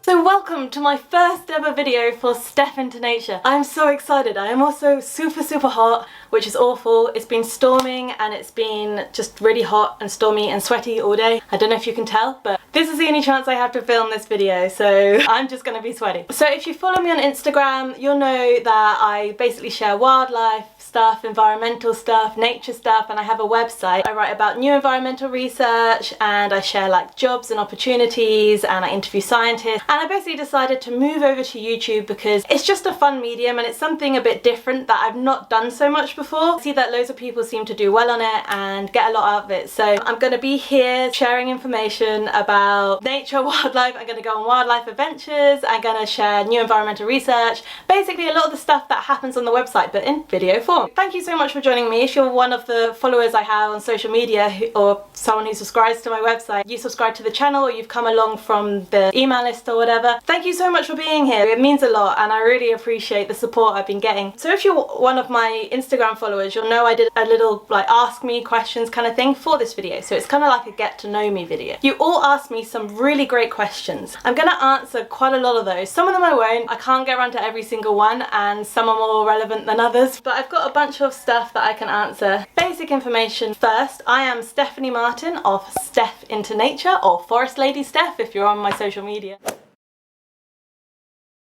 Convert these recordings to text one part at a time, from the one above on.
So welcome to my first ever video for Steph into Nature. I'm so excited. I am also super hot, which is awful. It's been storming and it's been just really hot and stormy and sweaty all day. I don't know if you can tell, but this is the only chance I have to film this video, so I'm just gonna be sweaty. So if you follow me on Instagram, you'll know that I basically share wildlife stuff, environmental stuff, nature stuff, and I have a website. I write about new environmental research and I share like jobs and opportunities and I interview scientists. And I basically decided to move over to YouTube because it's just a fun medium and it's something a bit different that I've not done so much before. I see that loads of people seem to do well on it and get a lot out of it. So I'm going to be here sharing information about nature, wildlife. I'm going to go on wildlife adventures. I'm going to share new environmental research. Basically a lot of the stuff that happens on the website, but in video form. Thank you so much for joining me. If you're one of the followers I have on social media or someone who subscribes to my website, you subscribe to the channel or you've come along from the email list or whatever, thank you so much for being here. It means a lot and I really appreciate the support I've been getting. So if you're one of my Instagram followers, you'll know I did a little like ask me questions kind of thing for this video. So it's kind of like a get to know me video. You all asked me some really great questions. I'm going to answer quite a lot of those. Some of them I won't. I can't get around to every single one and some are more relevant than others, but I've got a bunch of stuff that I can answer. Basic information first. I am Stephanie Martin of Steph into Nature, or Forest Lady Steph if you're on my social media.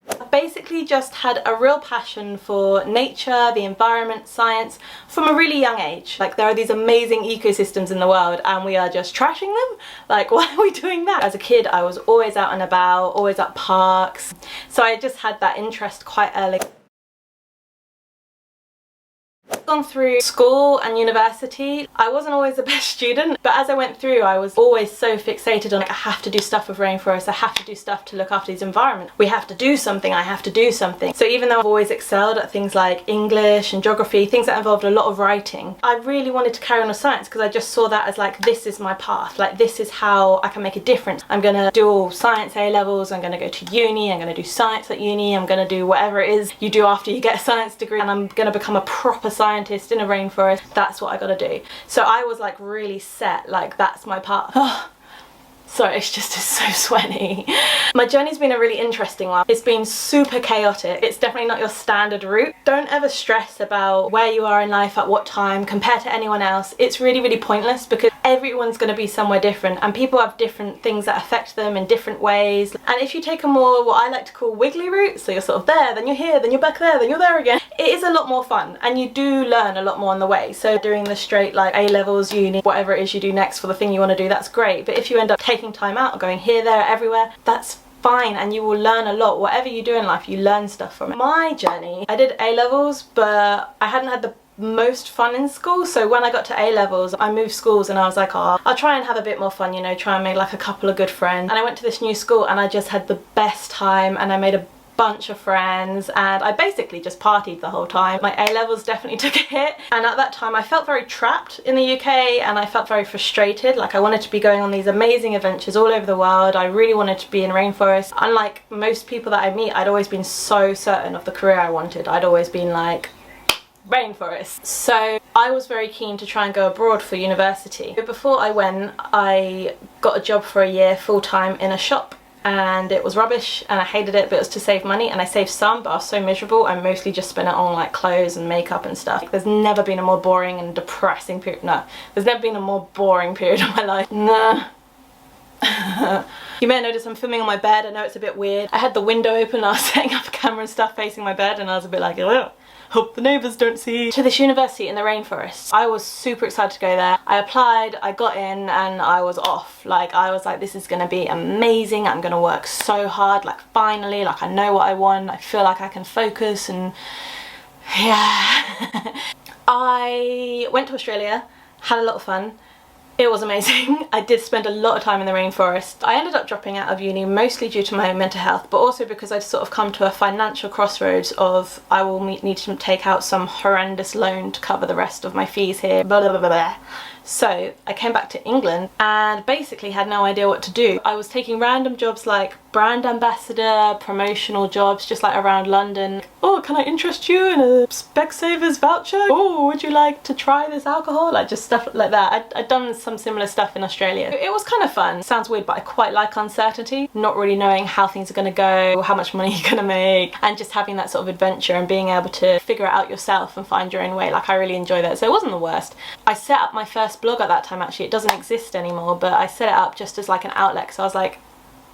I've basically just had a real passion for nature, the environment, science from a really young age. Like, there are these amazing ecosystems in the world and we are just trashing them? Like, why are we doing that? As a kid I was always out and about, always at parks, so I just had that interest quite early. Gone through school and university. I wasn't always the best student, but as I went through I was always so fixated on like, I have to do stuff with rainforests, I have to do stuff to look after these environments. We have to do something, I have to do something. So even though I've always excelled at things like English and geography, things that involved a lot of writing, I really wanted to carry on with science because I just saw that as like, this is my path, like this is how I can make a difference. I'm gonna do all science A-levels, I'm gonna go to uni, I'm gonna do science at uni, I'm gonna do whatever it is you do after you get a science degree, and I'm gonna become a proper scientist in a rainforest. That's what I gotta do. So I was like really set, like that's my path. Sorry, it's just so sweaty. My journey's been a really interesting one. It's been super chaotic. It's definitely not your standard route. Don't ever stress about where you are in life at what time compared to anyone else. It's really pointless because everyone's going to be somewhere different and people have different things that affect them in different ways. And if you take a more, what I like to call wiggly route, so you're sort of there, then you're here, then you're back there, then you're there again, it is a lot more fun and you do learn a lot more on the way. So doing the straight like A-levels, uni, whatever it is you do next for the thing you want to do, that's great. But if you end up taking time out, going here, there, everywhere, that's fine and you will learn a lot. Whatever you do in life, you learn stuff from it. My journey, I did A-levels, but I hadn't had the most fun in school, so when I got to A-levels I moved schools and I was like, oh, I'll try and have a bit more fun, you know, try and make like a couple of good friends. And I went to this new school and I just had the best time and I made a bunch of friends and I basically just partied the whole time. My A-levels definitely took a hit and at that time I felt very trapped in the UK and I felt very frustrated. Like, I wanted to be going on these amazing adventures all over the world. I really wanted to be in rainforests. Unlike most people that I meet, I'd always been so certain of the career I wanted. I'd always been like, rainforest. So I was very keen to try and go abroad for university. But before I went, I got a job for a year full-time in a shop and it was rubbish and I hated it, but it was to save money and I saved some, but I was so miserable I mostly just spent it on like clothes and makeup and stuff. Like, there's never been a more boring and depressing period. No, there's never been a more boring period of my life. Nah. You may notice I'm filming on my bed. I know it's a bit weird. I had the window open, I was setting up a camera and stuff facing my bed and I was a bit like, oh, hope the neighbours don't see. To this university in the rainforest. I was super excited to go there. I applied, I got in and I was off. Like, I was like, this is gonna be amazing. I'm gonna work so hard. Like, finally, like I know what I want. I feel like I can focus and yeah. I went to Australia, had a lot of fun. It was amazing. I did spend a lot of time in the rainforest. I ended up dropping out of uni mostly due to my own mental health, but also because I'd sort of come to a financial crossroads of I will need to take out some horrendous loan to cover the rest of my fees here, blah blah blah blah. So I came back to England and basically had no idea what to do. I was taking random jobs like brand ambassador, promotional jobs just like around London. Oh, can I interest you in a Specsavers voucher? Oh, would you like to try this alcohol? Like just stuff like that. I'd done some similar stuff in Australia. It was kind of fun. Sounds weird, but I quite like uncertainty. Not really knowing how things are going to go, how much money you're going to make, and just having that sort of adventure and being able to figure it out yourself and find your own way. Like I really enjoy that. So it wasn't the worst. I set up my first blog at that time. Actually, it doesn't exist anymore, but I set it up just as like an outlet. So I was like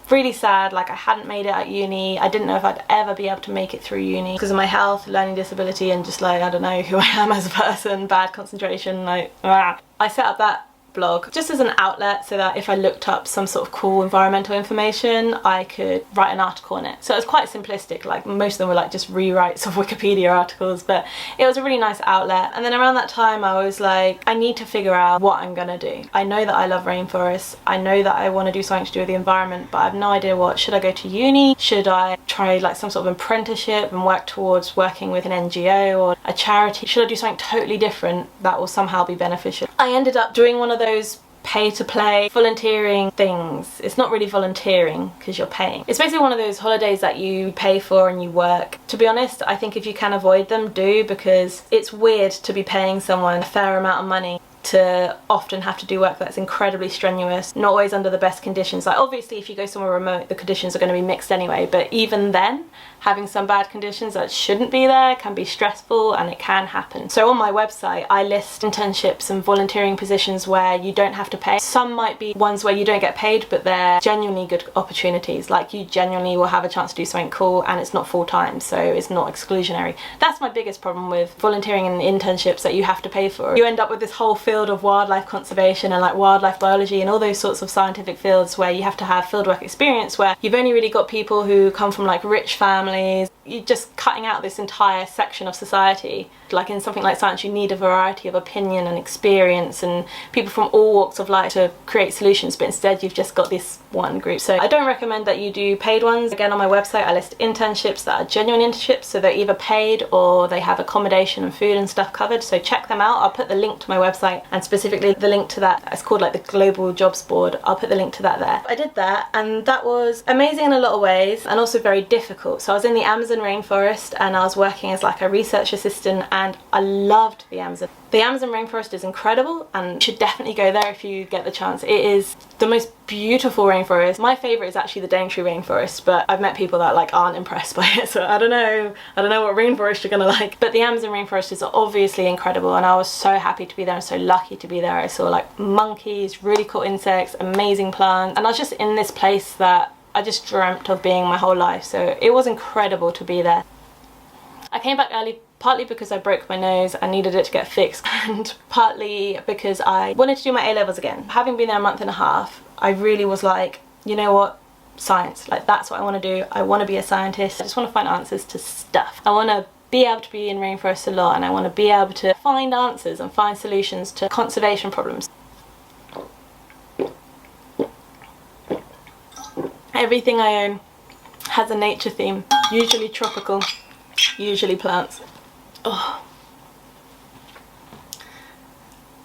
really sad, like I hadn't made it at uni. I didn't know if I'd ever be able to make it through uni because of my health, learning disability, and just like I don't know who I am as a person, bad concentration, like I set up that blog just as an outlet so that if I looked up some sort of cool environmental information I could write an article on it. So it was quite simplistic, like most of them were like just rewrites of Wikipedia articles, but it was a really nice outlet. And then around that time I was like, I need to figure out what I'm gonna do. I know that I love rainforests, I know that I want to do something to do with the environment, but I have no idea what. Should I go to uni? Should I try like some sort of apprenticeship and work towards working with an NGO or a charity? Should I do something totally different that will somehow be beneficial? I ended up doing one of those pay-to-play volunteering things. It's not really volunteering because you're paying. It's basically one of those holidays that you pay for and you work. To be honest, I think if you can avoid them, do, because it's weird to be paying someone a fair amount of money to often have to do work that's incredibly strenuous, not always under the best conditions. Like obviously if you go somewhere remote the conditions are going to be mixed anyway, but even then having some bad conditions that shouldn't be there can be stressful and it can happen. So on my website I list internships and volunteering positions where you don't have to pay. Some might be ones where you don't get paid but they're genuinely good opportunities, like you genuinely will have a chance to do something cool and it's not full-time, so it's not exclusionary. That's my biggest problem with volunteering and internships that you have to pay for. You end up with this whole field of wildlife conservation and like wildlife biology and all those sorts of scientific fields where you have to have fieldwork experience, where you've only really got people who come from like rich families. You're just cutting out this entire section of society. Like in something like science you need a variety of opinion and experience and people from all walks of life to create solutions, but instead you've just got this one group. So I don't recommend that you do paid ones. Again, on my website I list internships that are genuine internships, so they're either paid or they have accommodation and food and stuff covered, so check them out. I'll put the link to my website and specifically the link to that. It's called like the Global Jobs Board. I'll put the link to that there. I did that and that was amazing in a lot of ways and also very difficult. So I was in the Amazon rainforest and I was working as like a research assistant and I loved the Amazon. The Amazon rainforest is incredible and you should definitely go there if you get the chance. It is the most beautiful rainforest. My favourite is actually the Daintree rainforest, but I've met people that like aren't impressed by it, so I don't know what rainforest you're gonna like. But the Amazon rainforest is obviously incredible and I was so happy to be there and so lucky to be there. I saw like monkeys, really cool insects, amazing plants, and I was just in this place that I just dreamt of being my whole life, so it was incredible to be there. I came back early partly because I broke my nose and needed it to get fixed, and partly because I wanted to do my A-levels again. Having been there a month and a half, I really was like, you know what, science, like that's what I want to do. I want to be a scientist. I just want to find answers to stuff. I want to be able to be in rainforests a lot and I want to be able to find answers and find solutions to conservation problems. Everything I own has a nature theme, usually tropical, usually plants. Oh.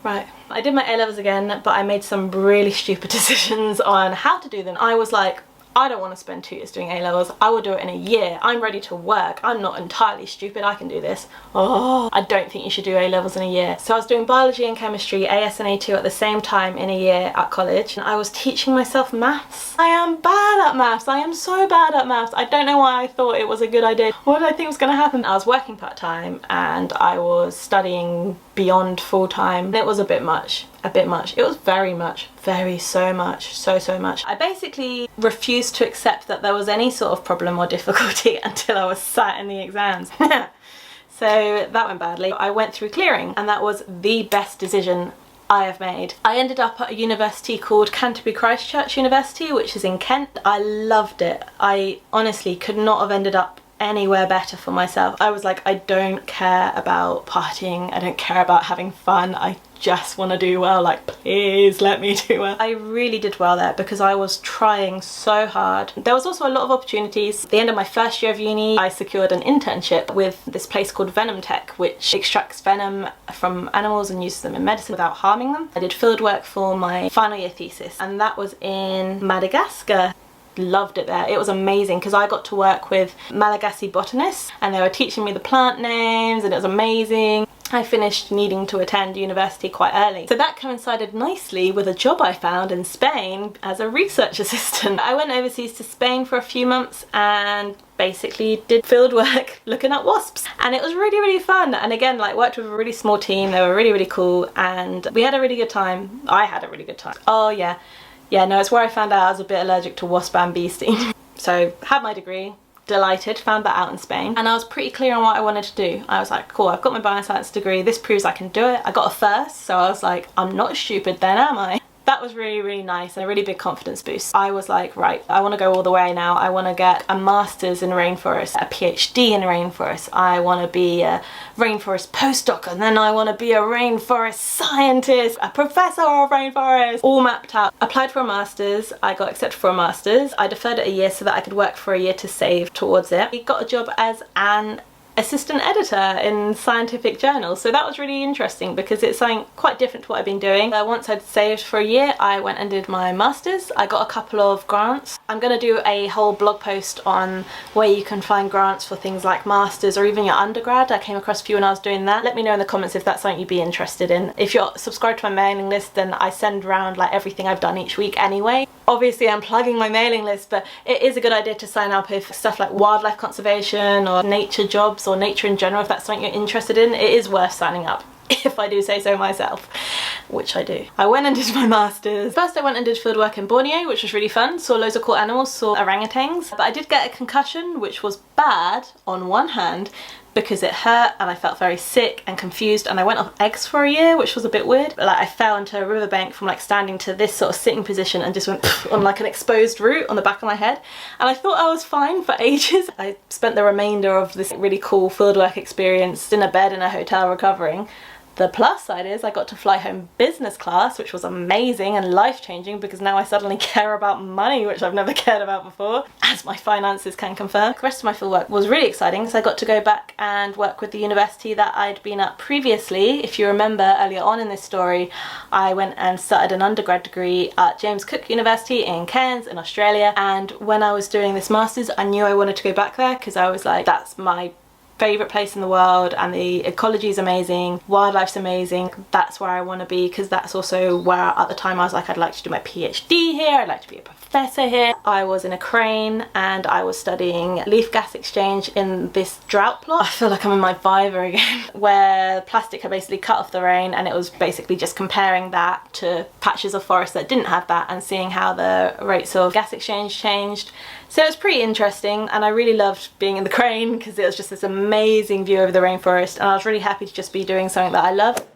Right, I did my A-levels again, but I made some really stupid decisions on how to do them. I was like, I don't want to spend 2 years doing A-levels, I will do it in a year. I'm ready to work, I'm not entirely stupid, I can do this. Oh, I don't think you should do A-levels in a year. So I was doing biology and chemistry, AS and A2 at the same time in a year at college, and I was teaching myself maths. I am bad at maths, I am so bad at maths. I don't know why I thought it was a good idea. What did I think was going to happen? I was working part-time and I was studying beyond full-time, and it was a bit much. It was very much, so much. I basically refused to accept that there was any sort of problem or difficulty until I was sat in the exams. So that went badly. I went through clearing and that was the best decision I have made. I ended up at a university called Canterbury Christ Church University, which is in Kent. I loved it. I honestly could not have ended up anywhere better for myself. I was like, I don't care about partying, I don't care about having fun, I just want to do well, like please let me do well. I really did well there because I was trying so hard. There was also a lot of opportunities. At the end of my first year of uni, I secured an internship with this place called Venom Tech, which extracts venom from animals and uses them in medicine without harming them. I did field work for my final year thesis, and that was in Madagascar. Loved it there. It was amazing because I got to work with Malagasy botanists and they were teaching me the plant names, and it was amazing. I finished needing to attend university quite early, so that coincided nicely with a job I found in Spain as a research assistant. I went overseas to Spain for a few months and basically did field work looking at wasps, and it was really fun. And again, like, worked with a really small team. They were really cool and we had a really good time. I had a really good time. Oh yeah, no, it's where I found out I was a bit allergic to wasp and bee sting. So had my degree, delighted, found that out in Spain, and I was pretty clear on what I wanted to do. I was like, cool, I've got my bioscience degree, this proves I can do it. I got a first, so I was like, I'm not stupid then, am I? That was really nice and a really big confidence boost. I was like, right, I want to go all the way now. I want to get a master's in rainforest, a PhD in rainforest. I want to be a rainforest postdoc, and then I want to be a rainforest scientist, a professor of rainforest, all mapped out. Applied for a master's, I got accepted for a master's. I deferred it a year so that I could work for a year to save towards it. I got a job as an assistant editor in scientific journals, so that was really interesting because it's something quite different to what I've been doing. Once I'd saved for a year, I went and did my masters. I got a couple of grants. I'm going to do a whole blog post on where you can find grants for things like masters or even your undergrad. I came across a few when I was doing that. Let me know in the comments if that's something you'd be interested in. If you're subscribed to my mailing list, then I send around like everything I've done each week anyway. Obviously I'm plugging my mailing list, but it is a good idea to sign up if stuff like wildlife conservation or nature jobs or nature in general, if that's something you're interested in. It is worth signing up, if I do say so myself, which I do. I went and did my masters. First I went and did fieldwork in Borneo, which was really fun. Saw loads of cool animals, saw orangutans, but I did get a concussion, which was bad on one hand because it hurt and I felt very sick and confused, and I went off eggs for a year, which was a bit weird. But like, I fell into a riverbank from like standing to this sort of sitting position and just went on like an exposed root on the back of my head, and I thought I was fine for ages. I spent the remainder of this really cool fieldwork experience in a bed in a hotel recovering. The plus side is I got to fly home business class, which was amazing and life-changing because now I suddenly care about money, which I've never cared about before, as my finances can confirm. The rest of my fieldwork was really exciting, so I got to go back and work with the university that I'd been at previously. If you remember earlier on in this story, I went and started an undergrad degree at James Cook University in Cairns in Australia, and when I was doing this master's I knew I wanted to go back there because I was like, that's my favourite place in the world and the ecology is amazing, wildlife's amazing, that's where I want to be, because that's also where at the time I was like, I'd like to do my PhD here, I'd like to be a professor here. I was in a crane and I was studying leaf gas exchange in this drought plot. I feel like I'm in my Viva again, where plastic had basically cut off the rain, and it was basically just comparing that to patches of forest that didn't have that and seeing how the rates of gas exchange changed. So it was pretty interesting, and I really loved being in the crane because it was just this amazing view over the rainforest, and I was really happy to just be doing something that I love.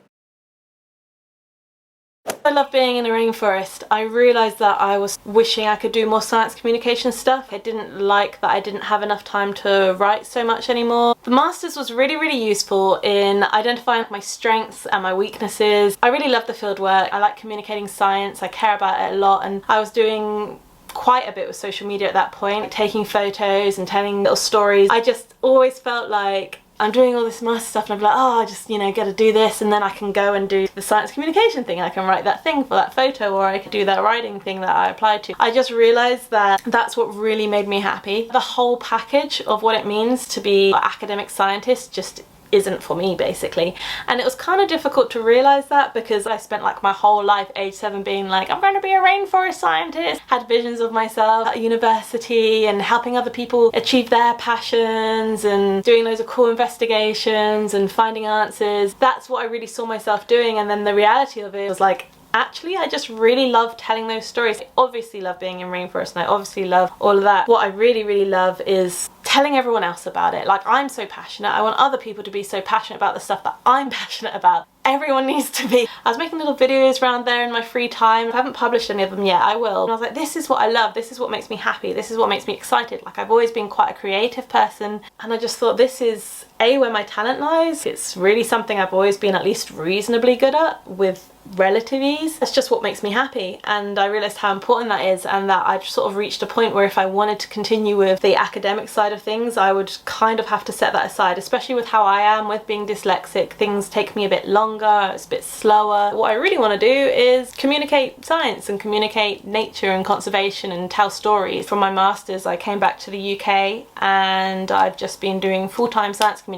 I love being in a rainforest. I realised that I was wishing I could do more science communication stuff. I didn't like that I didn't have enough time to write so much anymore. The masters was really useful in identifying my strengths and my weaknesses. I really love the field work. I like communicating science. I care about it a lot, and I was doing quite a bit with social media at that point, taking photos and telling little stories. I just always felt like I'm doing all this master stuff and I'm like, oh, I just, you know, gotta do this, and then I can go and do the science communication thing. I can write that thing for that photo, or I could do that writing thing that I applied to. I just realised that that's what really made me happy. The whole package of what it means to be an academic scientist just isn't for me, basically. And it was kind of difficult to realise that because I spent like my whole life, age 7, being like, I'm going to be a rainforest scientist. Had visions of myself at university and helping other people achieve their passions and doing loads of cool investigations and finding answers. That's what I really saw myself doing, and then the reality of it was like, actually, I just really love telling those stories. I obviously love being in rainforest and I obviously love all of that. What I really love is telling everyone else about it. Like, I'm so passionate, I want other people to be so passionate about the stuff that I'm passionate about. Everyone needs to be. I was making little videos around there in my free time. I haven't published any of them yet, I will. And I was like, this is what I love, this is what makes me happy, this is what makes me excited. Like, I've always been quite a creative person, and I just thought this is where my talent lies. It's really something I've always been at least reasonably good at with relative ease. That's just what makes me happy, and I realised how important that is, and that I've sort of reached a point where if I wanted to continue with the academic side of things, I would kind of have to set that aside, especially with how I am with being dyslexic. Things take me a bit longer, it's a bit slower. What I really want to do is communicate science and communicate nature and conservation and tell stories. From my masters, I came back to the UK and I've just been doing full-time science communications.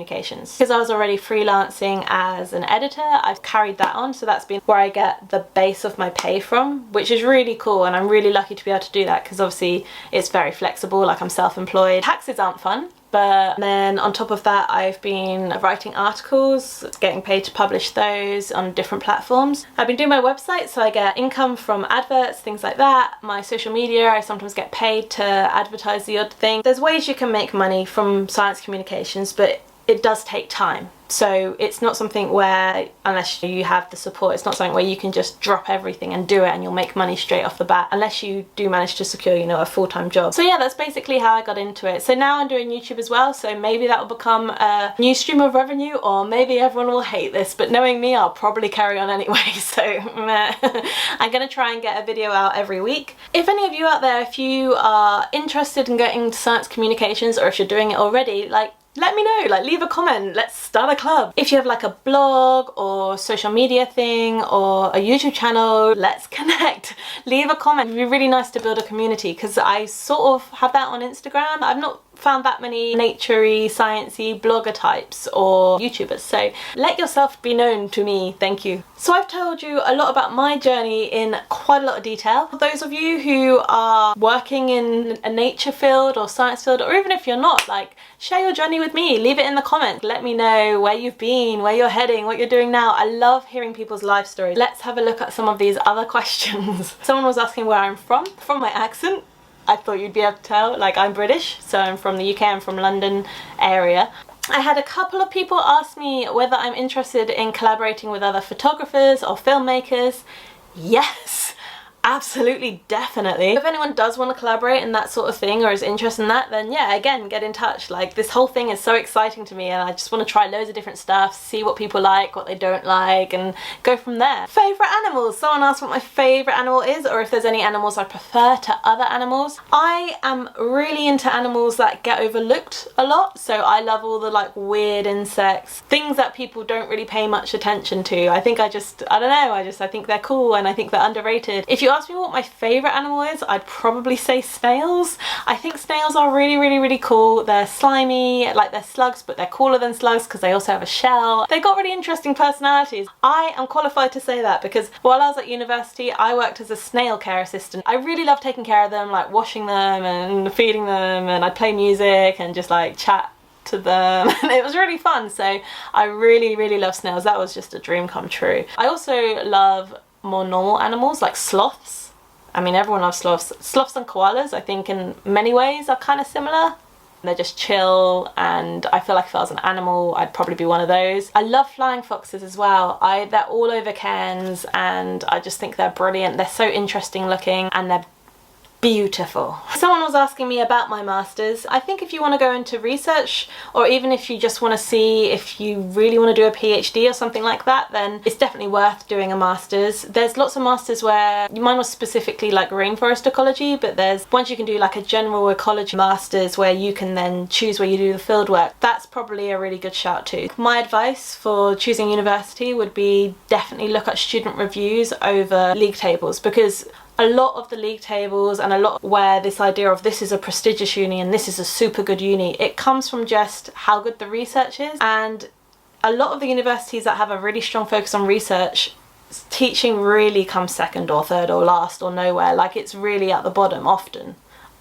Because I was already freelancing as an editor, I've carried that on, so that's been where I get the base of my pay from, which is really cool, and I'm really lucky to be able to do that because obviously it's very flexible, like I'm self-employed. Taxes aren't fun, but then on top of that I've been writing articles, getting paid to publish those on different platforms. I've been doing my website, so I get income from adverts, things like that. My social media, I sometimes get paid to advertise the odd thing. There's ways you can make money from science communications, but it does take time. So it's not something where, unless you have the support, it's not something where you can just drop everything and do it and you'll make money straight off the bat, unless you do manage to secure, you know, a full-time job. So yeah, that's basically how I got into it. So now I'm doing YouTube as well, so maybe that will become a new stream of revenue, or maybe everyone will hate this, but knowing me, I'll probably carry on anyway. So I'm gonna try and get a video out every week. If any of you out there, if you are interested in getting into science communications, or if you're doing it already, like, let me know, like leave a comment, let's start a club. If you have like a blog or social media thing or a YouTube channel, let's connect. Leave a comment. It'd be really nice to build a community, because I sort of have that on Instagram. I've not found that many naturey, sciencey blogger types or YouTubers, so let yourself be known to me, thank you. So I've told you a lot about my journey in quite a lot of detail. For those of you who are working in a nature field or science field, or even if you're not, like, share your journey with me, leave it in the comments. Let me know where you've been, where you're heading, what you're doing now. I love hearing people's life stories. Let's have a look at some of these other questions. Someone was asking where I'm from my accent. I thought you'd be able to tell, like, I'm British, so I'm from the UK, I'm from London area. I had a couple of people ask me whether I'm interested in collaborating with other photographers or filmmakers. Yes! Absolutely, definitely. If anyone does want to collaborate in that sort of thing or is interested in that, then yeah, again, get in touch. Like, this whole thing is so exciting to me, and I just want to try loads of different stuff, see what people like, what they don't like, and go from there. Favourite animals? Someone asked what my favourite animal is, or if there's any animals I prefer to other animals. I am really into animals that get overlooked a lot, so I love all the like weird insects, things that people don't really pay much attention to. I think I don't know, I think they're cool and I think they're underrated. If you ask me what my favourite animal is, I'd probably say snails. I think snails are really cool. They're slimy, like they're slugs, but they're cooler than slugs because they also have a shell. They've got really interesting personalities. I am qualified to say that because while I was at university, I worked as a snail care assistant. I really love taking care of them, like washing them and feeding them, and I'd play music and just like chat to them, and it was really fun. So I really love snails. That was just a dream come true. I also love more normal animals like sloths. I mean, everyone loves sloths. Sloths and koalas, I think in many ways are kind of similar. They're just chill, and I feel like if I was an animal, I'd probably be one of those. I love flying foxes as well. They're all over Cairns, and I just think they're brilliant. They're so interesting looking, and they're beautiful. Someone was asking me about my masters. I think if you want to go into research, or even if you just want to see if you really want to do a PhD or something like that, then it's definitely worth doing a masters. There's lots of masters where, mine was specifically like rainforest ecology, but there's once you can do like a general ecology masters where you can then choose where you do the field work. That's probably a really good shout too. My advice for choosing university would be definitely look at student reviews over league tables, because a lot of the league tables and a lot where this idea of this is a prestigious uni and this is a super good uni, it comes from just how good the research is. And a lot of the universities that have a really strong focus on research, teaching really comes second or third or last or nowhere. Like, it's really at the bottom often,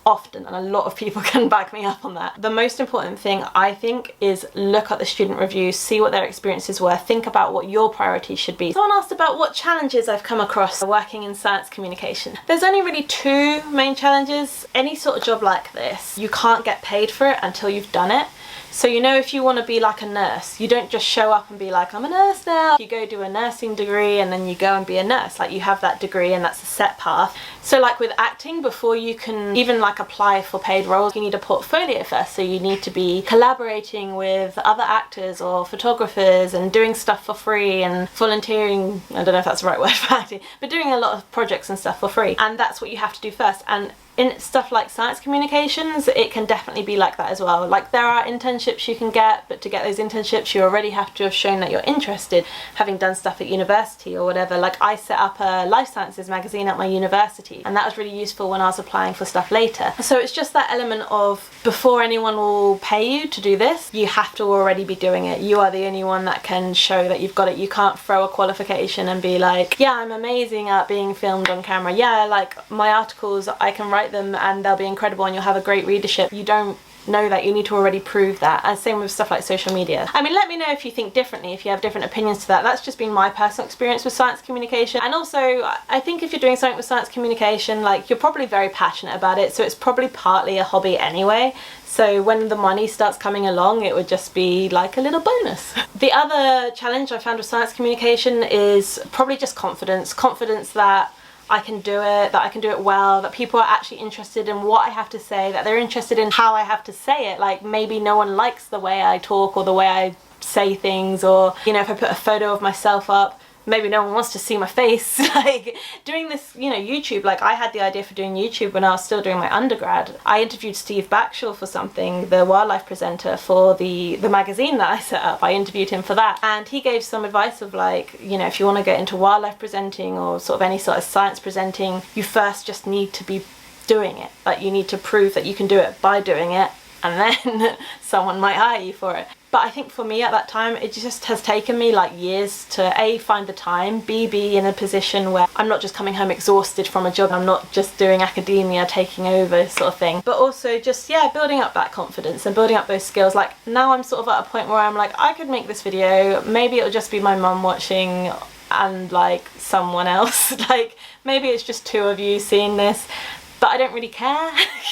and a lot of people can back me up on that. The most important thing, I think, is look at the student reviews, see what their experiences were, think about what your priorities should be. Someone asked about what challenges I've come across working in science communication. There's only really two main challenges. Any sort of job like this, you can't get paid for it until you've done it. So you know, if you want to be like a nurse, you don't just show up and be like, I'm a nurse now. You go do a nursing degree and then you go and be a nurse. Like, you have that degree and that's a set path. So like with acting, before you can even like apply for paid roles, you need a portfolio first. So you need to be collaborating with other actors or photographers and doing stuff for free and volunteering. I don't know if that's the right word for acting, but doing a lot of projects and stuff for free. And that's what you have to do first. And in stuff like science communications, it can definitely be like that as well. Like, there are internships you can get, but to get those internships you already have to have shown that you're interested, having done stuff at university or whatever. Like, I set up a life sciences magazine at my university, and that was really useful when I was applying for stuff later. So it's just that element of, before anyone will pay you to do this, you have to already be doing it. You are the only one that can show that you've got it. You can't throw a qualification and be like, yeah, I'm amazing at being filmed on camera. Yeah, like, my articles, I can write them and they'll be incredible and you'll have a great readership. You don't know that. You need to already prove that. And same with stuff like social media. I mean, let me know if you think differently, if you have different opinions to that. That's just been my personal experience with science communication. And also, I think if you're doing something with science communication, like, you're probably very passionate about it, so it's probably partly a hobby anyway. So when the money starts coming along, it would just be like a little bonus. The other challenge I found with science communication is probably just confidence. Confidence that I can do it, that I can do it well, that people are actually interested in what I have to say, that they're interested in how I have to say it. Like, maybe no one likes the way I talk or the way I say things, or, you know, if I put a photo of myself up, maybe no one wants to see my face. Like, doing this, you know, YouTube, like, I had the idea for doing YouTube when I was still doing my undergrad. I interviewed Steve Backshall for something, the wildlife presenter for the magazine that I set up. I interviewed him for that, and he gave some advice of, like, you know, if you want to get into wildlife presenting or sort of any sort of science presenting, you first just need to be doing it. Like, you need to prove that you can do it by doing it, and then someone might hire you for it. But I think for me at that time, it just has taken me like years to A, find the time, B, be in a position where I'm not just coming home exhausted from a job, I'm not just doing academia, taking over sort of thing, but also just, yeah, building up that confidence and building up those skills. Like, now I'm sort of at a point where I'm like, I could make this video, maybe it'll just be my mum watching and like someone else. Like, maybe it's just two of you seeing this. But I don't really care,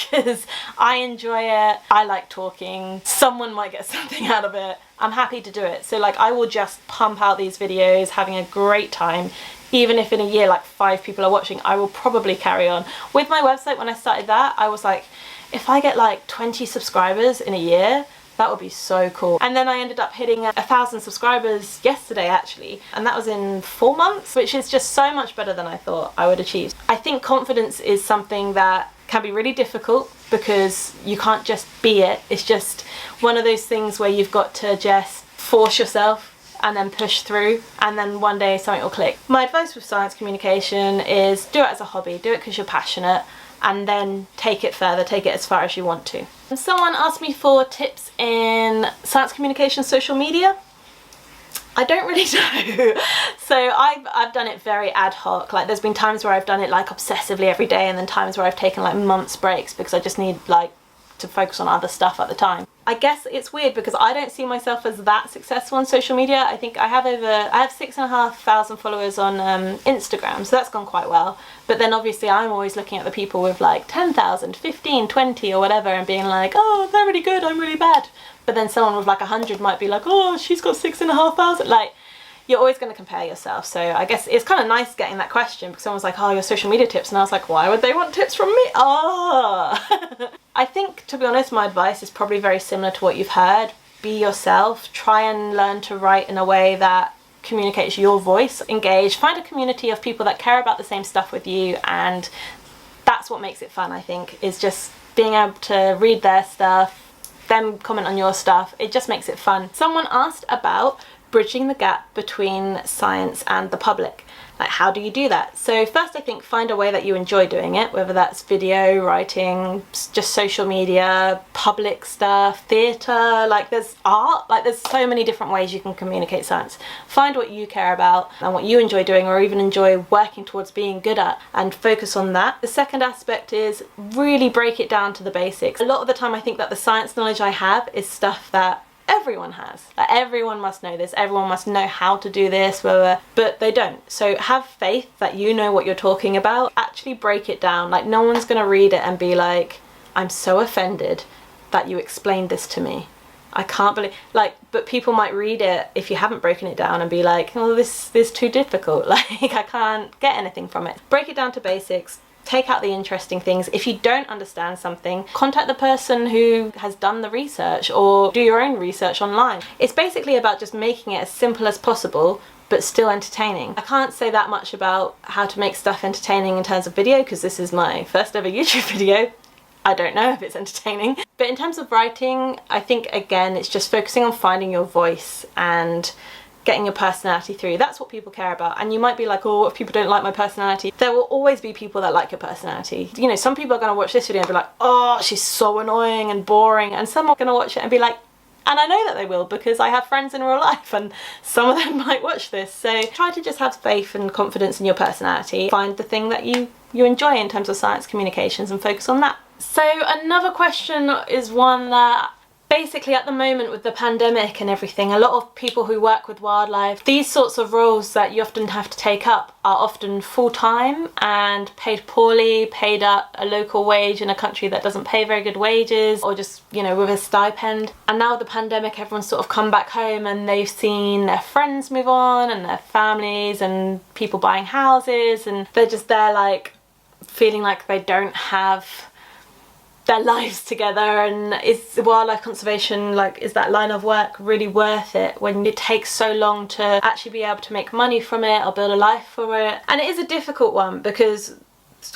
because I enjoy it, I like talking, someone might get something out of it, I'm happy to do it. So like, I will just pump out these videos, having a great time. Even if in a year like 5 people are watching, I will probably carry on. With my website, when I started that, I was like, if I get like 20 subscribers in a year, that would be so cool. And then I ended up hitting 1,000 subscribers yesterday, actually, and that was in 4 months, which is just so much better than I thought I would achieve. I think confidence is something that can be really difficult, because you can't just be it. It's just one of those things where you've got to just force yourself and then push through, and then one day something will click. My advice with science communication is do it as a hobby, do it because you're passionate, and then take it further, take it as far as you want to. Someone asked me for tips in science communication social media. I don't really know. So I've done it very ad hoc. Like, there's been times where I've done it like obsessively every day, and then times where I've taken like months breaks because I just need like to focus on other stuff at the time. I guess it's weird because I don't see myself as that successful on social media. I think I have 6,500 followers on Instagram, so that's gone quite well. But then obviously I'm always looking at the people with like 10,000, 15, 20 or whatever, and being like, oh, they're really good, I'm really bad. But then someone with like 100 might be like, oh, she's got 6,500. Like, you're always going to compare yourself. So I guess it's kind of nice getting that question, because someone's like, oh, your social media tips, and I was like, why would they want tips from me? Oh. I think, to be honest, my advice is probably very similar to what you've heard. Be yourself, try and learn to write in a way that communicates your voice, engage, find a community of people that care about the same stuff with you, and that's what makes it fun, I think, is just being able to read their stuff, them comment on your stuff. It just makes it fun. Someone asked about bridging the gap between science and the public. Like, how do you do that? So first, I think find a way that you enjoy doing it, whether that's video, writing, just social media, public stuff, theatre, like there's art, like there's so many different ways you can communicate science. Find what you care about and what you enjoy doing, or even enjoy working towards being good at, and focus on that. The second aspect is really break it down to the basics. A lot of the time I think that the science knowledge I have is stuff that everyone has. Like, everyone must know this, everyone must know how to do this, but they don't. So have faith that you know what you're talking about. Actually break it down. Like, no one's gonna read it and be like, I'm so offended that you explained this to me. I can't believe, like, but people might read it if you haven't broken it down and be like, oh, this is too difficult, like I can't get anything from it. Break it down to basics, take out the interesting things. If you don't understand something, contact the person who has done the research or do your own research online. It's basically about just making it as simple as possible but still entertaining. I can't say that much about how to make stuff entertaining in terms of video because this is my first ever YouTube video. I don't know if it's entertaining. But in terms of writing, I think again it's just focusing on finding your voice and getting your personality through. That's what people care about. And you might be like, oh, what if people don't like my personality? There will always be people that like your personality. You know, some people are going to watch this video and be like, oh, she's so annoying and boring. And some are going to watch it and be like, and I know that they will because I have friends in real life and some of them might watch this. So try to just have faith and confidence in your personality. Find the thing that you enjoy in terms of science communications and focus on that. So another question is one that basically at the moment with the pandemic and everything, a lot of people who work with wildlife, these sorts of roles that you often have to take up are often full-time and paid poorly, paid at a local wage in a country that doesn't pay very good wages, or just, you know, with a stipend. And now with the pandemic, everyone's sort of come back home and they've seen their friends move on and their families and people buying houses, and they're just there like feeling like they don't have their lives together. And is wildlife conservation, like, is that line of work really worth it when it takes so long to actually be able to make money from it or build a life from it? And it is a difficult one because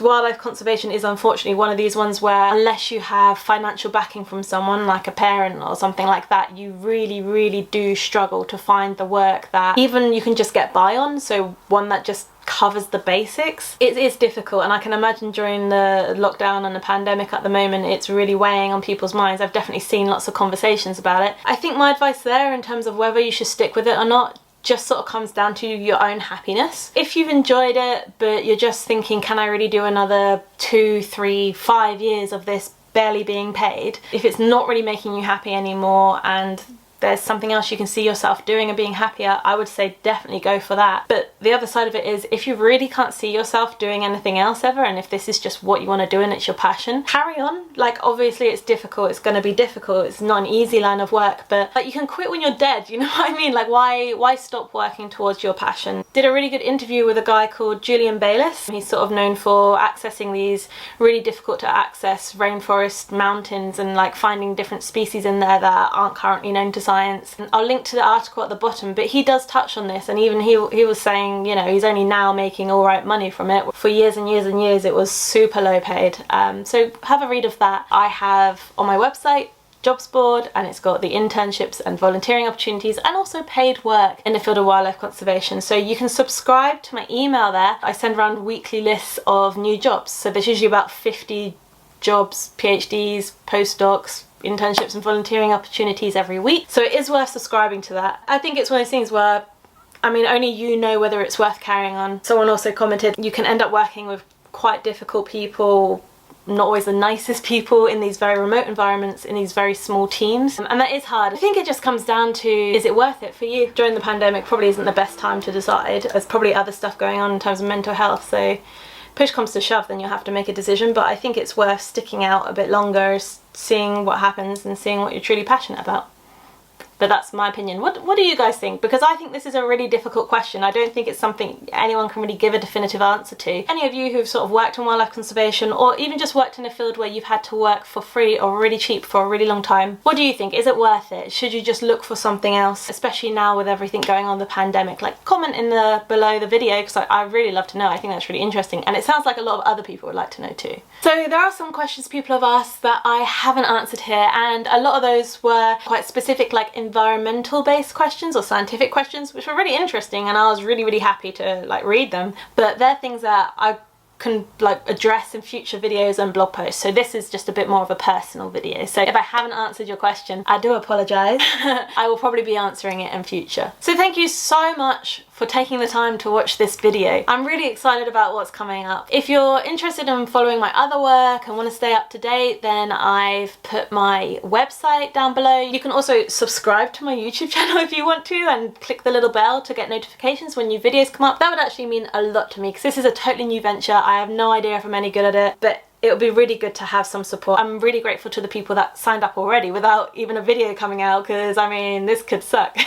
wildlife conservation is unfortunately one of these ones where unless you have financial backing from someone like a parent or something like that, you really do struggle to find the work that even you can just get by on, so one that just covers the basics. It is difficult, and I can imagine during the lockdown and the pandemic at the moment it's really weighing on people's minds. I've definitely seen lots of conversations about it. I think my advice there in terms of whether you should stick with it or not just sort of comes down to your own happiness. If you've enjoyed it but you're just thinking, can I really do another 2, 3, 5 years of this barely being paid? If it's not really making you happy anymore and there's something else you can see yourself doing and being happier, I would say definitely go for that. But the other side of it is, if you really can't see yourself doing anything else ever, and if this is just what you want to do and it's your passion, carry on. Like, obviously it's difficult, it's going to be difficult, it's not an easy line of work, but like, you can quit when you're dead, you know what I mean? Like, why stop working towards your passion? Did a really good interview with a guy called Julian Bayliss. He's sort of known for accessing these really difficult to access rainforest mountains and like finding different species in there that aren't currently known to science. And I'll link to the article at the bottom, but he does touch on this, and even he was saying, you know, he's only now making all right money from it. For years and years and years it was super low paid. So have a read of that. I have on my website jobs board, and it's got the internships and volunteering opportunities and also paid work in the field of wildlife conservation. So you can subscribe to my email there. I send around weekly lists of new jobs, so there's usually about 50 jobs, PhDs, postdocs, internships and volunteering opportunities every week. So it is worth subscribing to that. I think it's one of those things where, I mean, only you know whether it's worth carrying on. Someone also commented you can end up working with quite difficult people, not always the nicest people, in these very remote environments, in these very small teams, and that is hard. I think it just comes down to, is it worth it for you? During the pandemic probably isn't the best time to decide. There's probably other stuff going on in terms of mental health, so push comes to shove, then you'll have to make a decision. But I think it's worth sticking out a bit longer, seeing what happens and seeing what you're truly passionate about. But that's my opinion. What do you guys think? Because I think this is a really difficult question. I don't think it's something anyone can really give a definitive answer to. Any of you who've sort of worked in wildlife conservation, or even just worked in a field where you've had to work for free or really cheap for a really long time, what do you think? Is it worth it? Should you just look for something else, especially now with everything going on, the pandemic? Like, comment in below the video, because I really love to know. I think that's really interesting, and it sounds like a lot of other people would like to know too. So there are some questions people have asked that I haven't answered here, and a lot of those were quite specific, like environmental based questions or scientific questions, which were really interesting, and I was really happy to like read them. But they're things that I can like address in future videos and blog posts, so this is just a bit more of a personal video. So if I haven't answered your question, I do apologise. I will probably be answering it in future. So thank you so much for taking the time to watch this video. I'm really excited about what's coming up. If you're interested in following my other work and want to stay up to date, then I've put my website down below. You can also subscribe to my YouTube channel if you want to, and click the little bell to get notifications when new videos come up. That would actually mean a lot to me, because this is a totally new venture. I have no idea if I'm any good at it, but it would be really good to have some support. I'm really grateful to the people that signed up already without even a video coming out, because I mean, this could suck.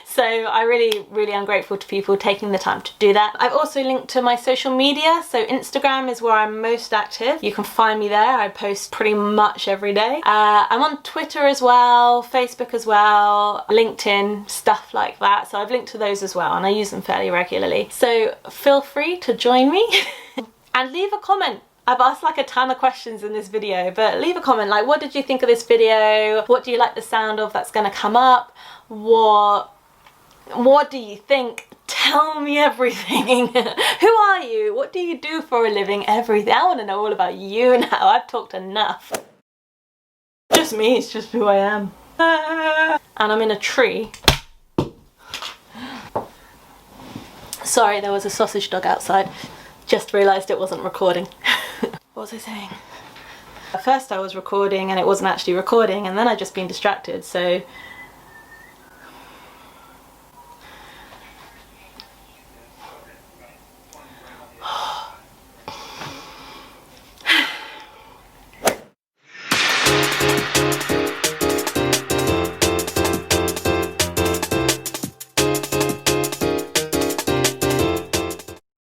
So I really am grateful to people taking the time to do that. I've also linked to my social media. So Instagram is where I'm most active. You can find me there. I post pretty much every day. I'm on Twitter as well, Facebook as well, LinkedIn, stuff like that. So I've linked to those as well, and I use them fairly regularly. So feel free to join me and leave a comment. I've asked like a ton of questions in this video, but leave a comment like, what did you think of this video? What do you like the sound of that's going to come up? What do you think? Tell me everything. Who are you? What do you do for a living? Everything. I want to know all about you now. I've talked enough. Just me, it's just who I am. And I'm in a tree. Sorry, there was a sausage dog outside. Just realised it wasn't recording. What was I saying? At first I was recording and it wasn't actually recording, and then I'd just been distracted, so